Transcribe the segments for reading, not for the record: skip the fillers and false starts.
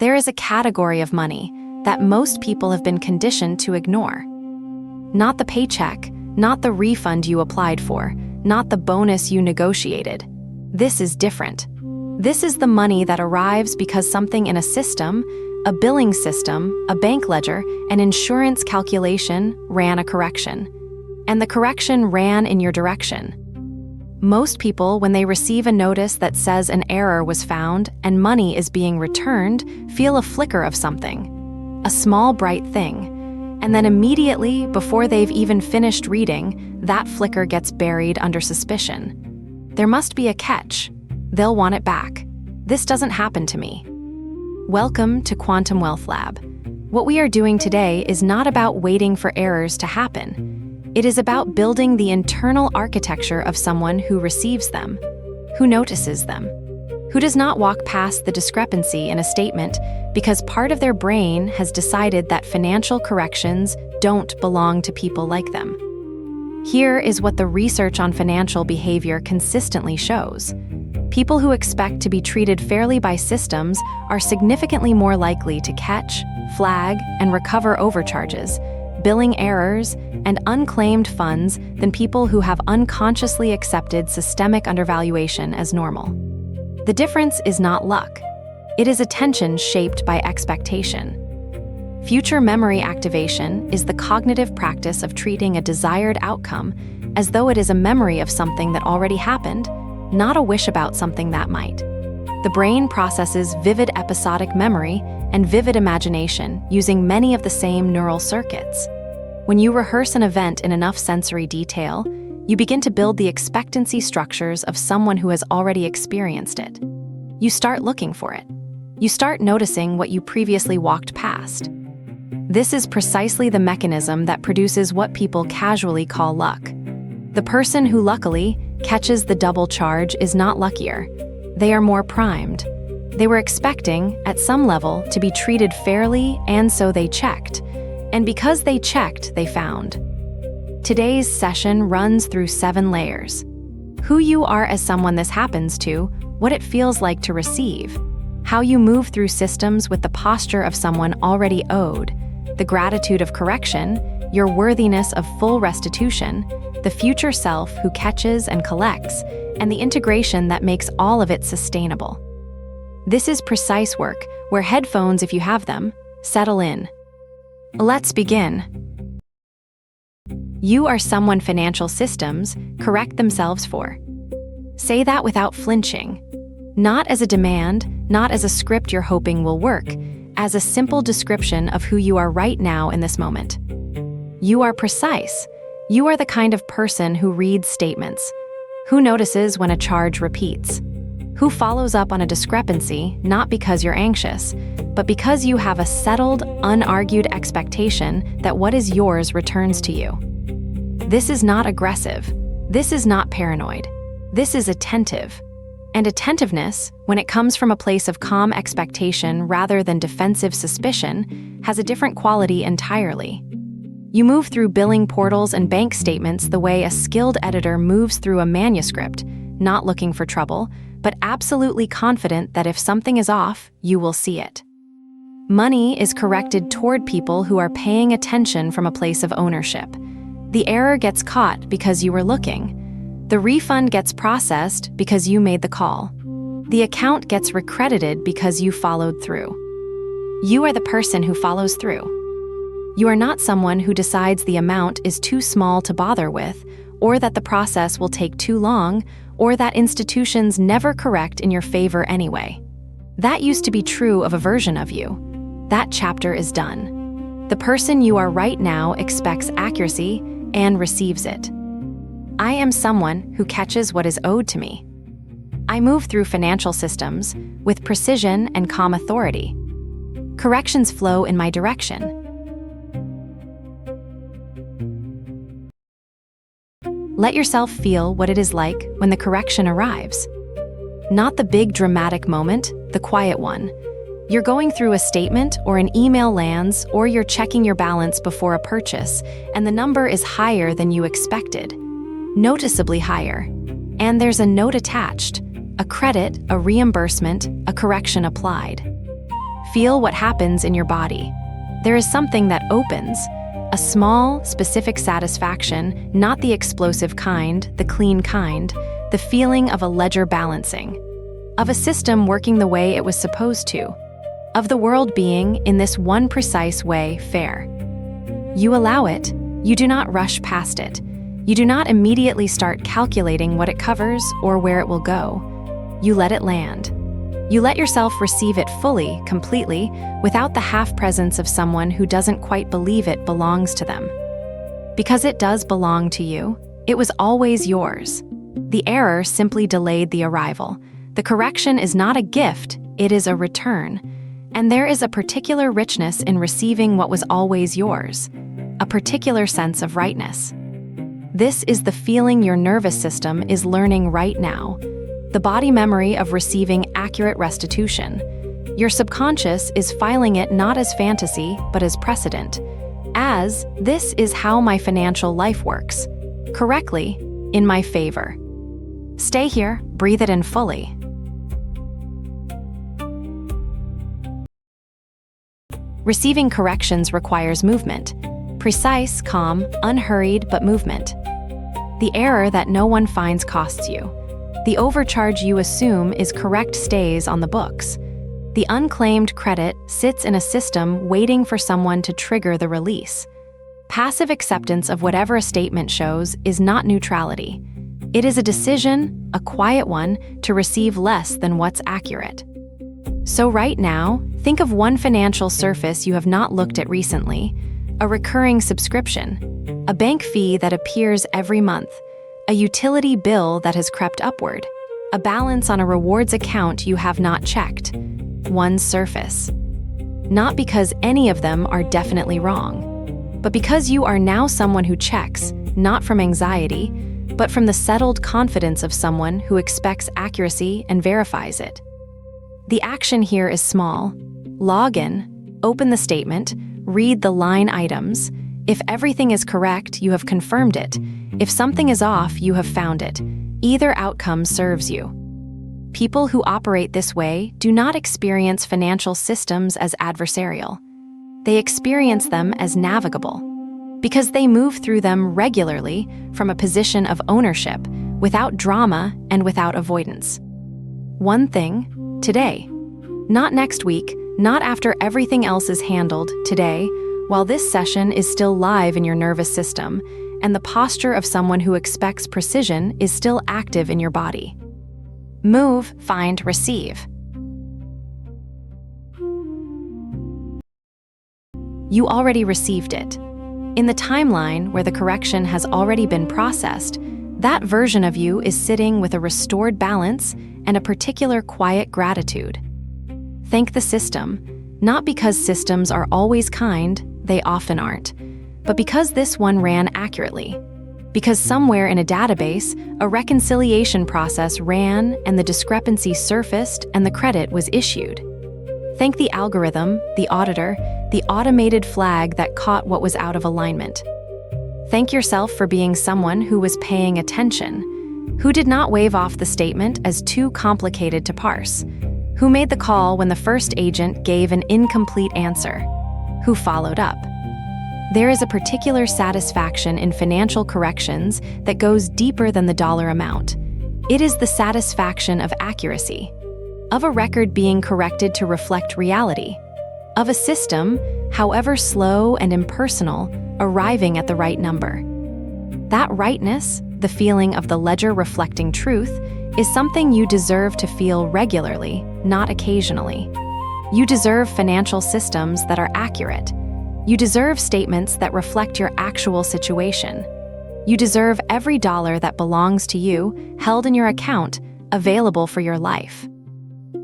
There is a category of money that most people have been conditioned to ignore. Not the paycheck, not the refund you applied for, not the bonus you negotiated. This is different. This is the money that arrives because something in a system, a billing system, a bank ledger, an insurance calculation ran a correction. And the correction ran in your direction. Most people, when they receive a notice that says an error was found and money is being returned, feel a flicker of something, a small bright thing. And then immediately, before they've even finished reading, that flicker gets buried under suspicion. There must be a catch. They'll want it back. This doesn't happen to me. Welcome to Quantum Wealth Lab. What we are doing today is not about waiting for errors to happen. It is about building the internal architecture of someone who receives them, who notices them, who does not walk past the discrepancy in a statement because part of their brain has decided that financial corrections don't belong to people like them. Here is what the research on financial behavior consistently shows. People who expect to be treated fairly by systems are significantly more likely to catch, flag, and recover overcharges, billing errors, and unclaimed funds than people who have unconsciously accepted systemic undervaluation as normal. The difference is not luck. It is attention shaped by expectation. Future memory activation is the cognitive practice of treating a desired outcome as though it is a memory of something that already happened, not a wish about something that might. The brain processes vivid episodic memory and vivid imagination using many of the same neural circuits. When you rehearse an event in enough sensory detail, you begin to build the expectancy structures of someone who has already experienced it. You start looking for it. You start noticing what you previously walked past. This is precisely the mechanism that produces what people casually call luck. The person who luckily catches the double charge is not luckier. They are more primed. They were expecting, at some level, to be treated fairly, and so they checked. And because they checked, they found. Today's session runs through 7 layers. Who you are as someone this happens to, what it feels like to receive, how you move through systems with the posture of someone already owed, the gratitude of correction, your worthiness of full restitution, the future self who catches and collects, and the integration that makes all of it sustainable. This is precise work, where headphones, if you have them, settle in. Let's begin. You are someone financial systems correct themselves for. Say that without flinching. Not as a demand, not as a script you're hoping will work, as a simple description of who you are right now in this moment. You are precise. You are the kind of person who reads statements, who notices when a charge repeats, who follows up on a discrepancy not because you're anxious, but because you have a settled, unargued expectation that what is yours returns to you. This is not aggressive. This is not paranoid. This is attentive. And attentiveness, when it comes from a place of calm expectation rather than defensive suspicion, has a different quality entirely. You move through billing portals and bank statements the way a skilled editor moves through a manuscript, not looking for trouble, but absolutely confident that if something is off, you will see it. Money is corrected toward people who are paying attention from a place of ownership. The error gets caught because you were looking. The refund gets processed because you made the call. The account gets recredited because you followed through. You are the person who follows through. You are not someone who decides the amount is too small to bother with, or that the process will take too long, or that institutions never correct in your favor anyway. That used to be true of a version of you. That chapter is done. The person you are right now expects accuracy and receives it. I am someone who catches what is owed to me. I move through financial systems with precision and calm authority. Corrections flow in my direction. Let yourself feel what it is like when the correction arrives. Not the big dramatic moment, the quiet one. You're going through a statement or an email lands, or you're checking your balance before a purchase, and the number is higher than you expected. Noticeably higher. And there's a note attached, a credit, a reimbursement, a correction applied. Feel what happens in your body. There is something that opens, a small, specific satisfaction, not the explosive kind, the clean kind, the feeling of a ledger balancing, of a system working the way it was supposed to, of the world being, in this one precise way, fair. You allow it. You do not rush past it. You do not immediately start calculating what it covers or where it will go. You let it land. You let yourself receive it fully, completely, without the half-presence of someone who doesn't quite believe it belongs to them. Because it does belong to you, it was always yours. The error simply delayed the arrival. The correction is not a gift, it is a return. And there is a particular richness in receiving what was always yours, a particular sense of rightness. This is the feeling your nervous system is learning right now, the body memory of receiving accurate restitution. Your subconscious is filing it not as fantasy, but as precedent, as this is how my financial life works, correctly, in my favor. Stay here, breathe it in fully. Receiving corrections requires movement. Precise, calm, unhurried, but movement. The error that no one finds costs you. The overcharge you assume is correct stays on the books. The unclaimed credit sits in a system waiting for someone to trigger the release. Passive acceptance of whatever a statement shows is not neutrality. It is a decision, a quiet one, to receive less than what's accurate. So right now, think of one financial surface you have not looked at recently, a recurring subscription, a bank fee that appears every month, a utility bill that has crept upward, a balance on a rewards account you have not checked. One surface. Not because any of them are definitely wrong, but because you are now someone who checks, not from anxiety, but from the settled confidence of someone who expects accuracy and verifies it. The action here is small. Log in, open the statement, read the line items. If everything is correct, you have confirmed it. If something is off, you have found it. Either outcome serves you. People who operate this way do not experience financial systems as adversarial. They experience them as navigable, because they move through them regularly from a position of ownership, without drama and without avoidance. One thing, today. Not next week, not after everything else is handled, today, while this session is still live in your nervous system, and the posture of someone who expects precision is still active in your body. Move, find, receive. You already received it. In the timeline where the correction has already been processed, that version of you is sitting with a restored balance and a particular quiet gratitude. Thank the system, not because systems are always kind, they often aren't, but because this one ran accurately. Because somewhere in a database, a reconciliation process ran and the discrepancy surfaced and the credit was issued. Thank the algorithm, the auditor, the automated flag that caught what was out of alignment. Thank yourself for being someone who was paying attention, who did not wave off the statement as too complicated to parse, who made the call when the first agent gave an incomplete answer, who followed up. There is a particular satisfaction in financial corrections that goes deeper than the dollar amount. It is the satisfaction of accuracy, of a record being corrected to reflect reality, of a system, however slow and impersonal, arriving at the right number. That rightness, the feeling of the ledger reflecting truth, is something you deserve to feel regularly, not occasionally. You deserve financial systems that are accurate. You deserve statements that reflect your actual situation. You deserve every dollar that belongs to you, held in your account, available for your life.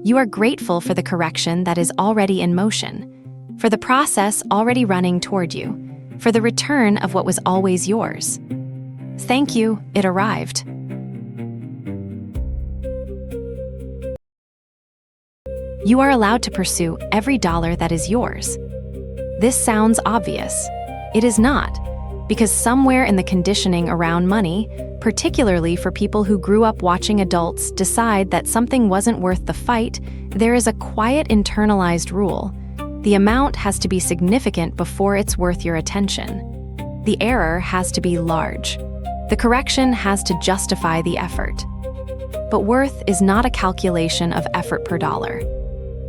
You are grateful for the correction that is already in motion, for the process already running toward you, for the return of what was always yours. Thank you, it arrived. You are allowed to pursue every dollar that is yours. This sounds obvious. It is not, because somewhere in the conditioning around money, Particularly for people who grew up watching adults decide that something wasn't worth the fight, there is a quiet internalized rule. The amount has to be significant before it's worth your attention. The error has to be large. The correction has to justify the effort. But worth is not a calculation of effort per dollar.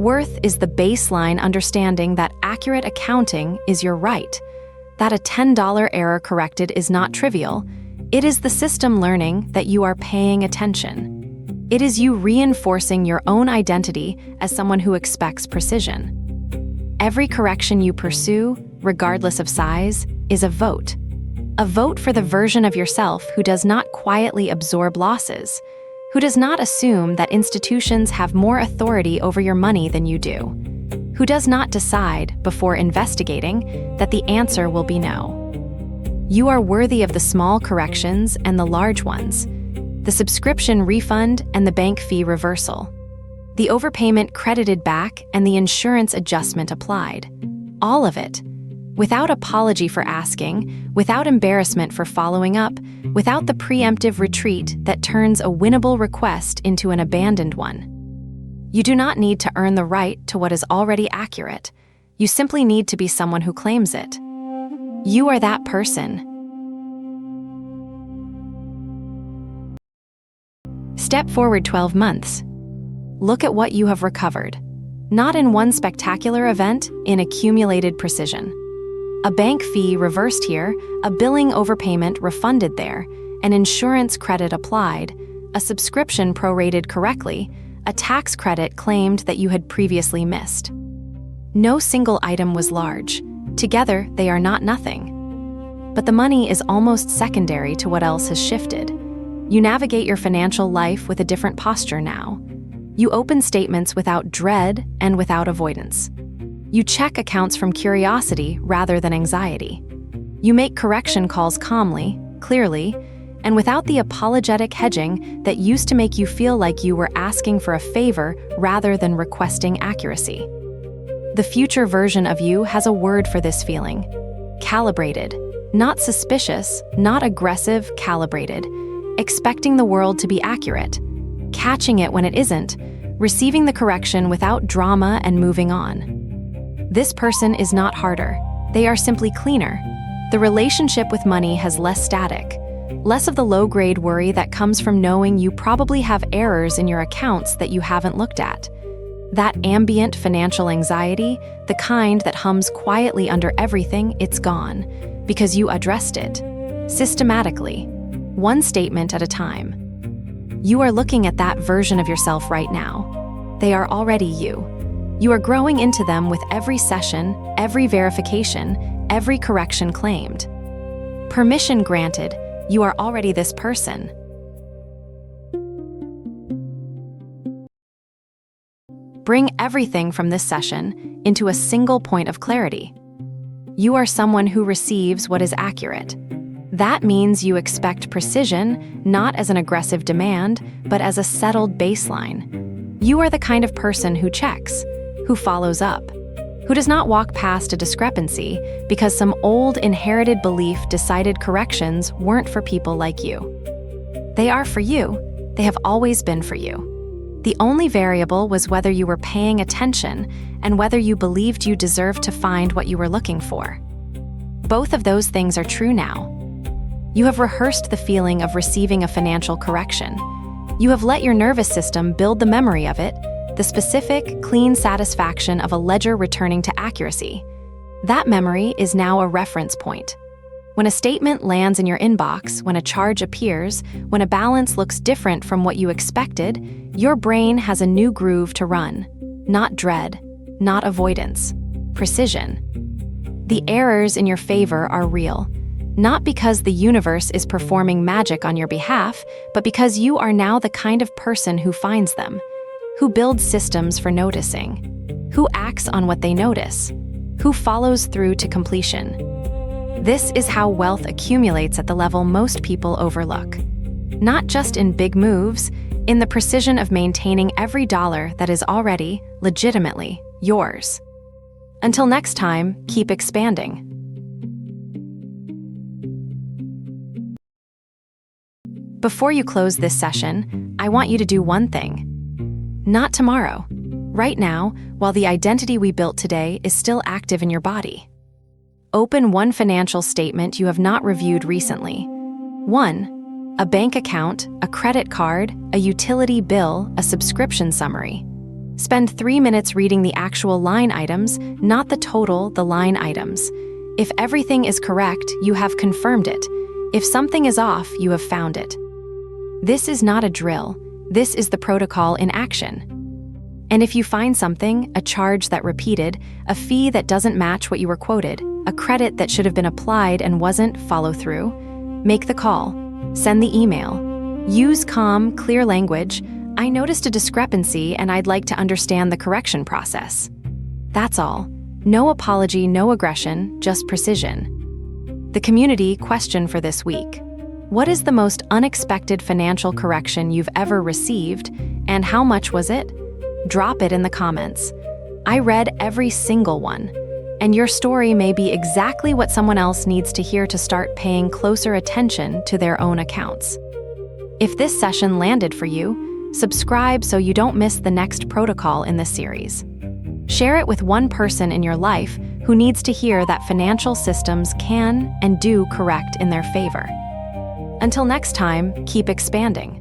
Worth is the baseline understanding that accurate accounting is your right, that a $10 error corrected is not trivial. It is the system learning that you are paying attention. It is you reinforcing your own identity as someone who expects precision. Every correction you pursue, regardless of size, is a vote. A vote for the version of yourself who does not quietly absorb losses, who does not assume that institutions have more authority over your money than you do, who does not decide, before investigating, that the answer will be no. You are worthy of the small corrections and the large ones, the subscription refund and the bank fee reversal, the overpayment credited back and the insurance adjustment applied. All of it. Without apology for asking, without embarrassment for following up, without the preemptive retreat that turns a winnable request into an abandoned one. You do not need to earn the right to what is already accurate. You simply need to be someone who claims it. You are that person. Step forward 12 months. Look at what you have recovered. Not in one spectacular event, in accumulated precision. A bank fee reversed here, a billing overpayment refunded there, an insurance credit applied, a subscription prorated correctly, a tax credit claimed that you had previously missed. No single item was large. Together, they are not nothing. But the money is almost secondary to what else has shifted. You navigate your financial life with a different posture now. You open statements without dread and without avoidance. You check accounts from curiosity rather than anxiety. You make correction calls calmly, clearly, and without the apologetic hedging that used to make you feel like you were asking for a favor rather than requesting accuracy. The future version of you has a word for this feeling. Calibrated. Not suspicious, not aggressive, calibrated. Expecting the world to be accurate. Catching it when it isn't. Receiving the correction without drama and moving on. This person is not harder. They are simply cleaner. The relationship with money has less static, less of the low-grade worry that comes from knowing you probably have errors in your accounts that you haven't looked at. That ambient financial anxiety, the kind that hums quietly under everything, it's gone, because you addressed it. Systematically, one statement at a time. You are looking at that version of yourself right now. They are already you. You are growing into them with every session, every verification, every correction claimed. Permission granted, you are already this person. Bring everything from this session into a single point of clarity. You are someone who receives what is accurate. That means you expect precision, not as an aggressive demand, but as a settled baseline. You are the kind of person who checks, who follows up, who does not walk past a discrepancy because some old inherited belief decided corrections weren't for people like you. They are for you. They have always been for you. The only variable was whether you were paying attention and whether you believed you deserved to find what you were looking for. Both of those things are true now. You have rehearsed the feeling of receiving a financial correction. You have let your nervous system build the memory of it, the specific, clean satisfaction of a ledger returning to accuracy. That memory is now a reference point. When a statement lands in your inbox, when a charge appears, when a balance looks different from what you expected, your brain has a new groove to run. Not dread, not avoidance, precision. The errors in your favor are real, not because the universe is performing magic on your behalf, but because you are now the kind of person who finds them, who builds systems for noticing, who acts on what they notice, who follows through to completion. This is how wealth accumulates at the level most people overlook. Not just in big moves, in the precision of maintaining every dollar that is already, legitimately, yours. Until next time, keep expanding. Before you close this session, I want you to do one thing. Not tomorrow. Right now, while the identity we built today is still active in your body. Open one financial statement you have not reviewed recently. 1. A bank account, a credit card, a utility bill, a subscription summary. Spend 3 minutes reading the actual line items, not the total, the line items. If everything is correct, you have confirmed it. If something is off, you have found it. This is not a drill. This is the protocol in action. And if you find something, a charge that repeated, a fee that doesn't match what you were quoted, a credit that should have been applied and wasn't, follow through, make the call, send the email. Use calm, clear language. I noticed a discrepancy and I'd like to understand the correction process. That's all. No apology, no aggression, just precision. The community question for this week. What is the most unexpected financial correction you've ever received, and how much was it? Drop it in the comments. I read every single one, and your story may be exactly what someone else needs to hear to start paying closer attention to their own accounts. If this session landed for you, subscribe so you don't miss the next protocol in this series. Share it with one person in your life who needs to hear that financial systems can and do correct in their favor. Until next time, keep expanding.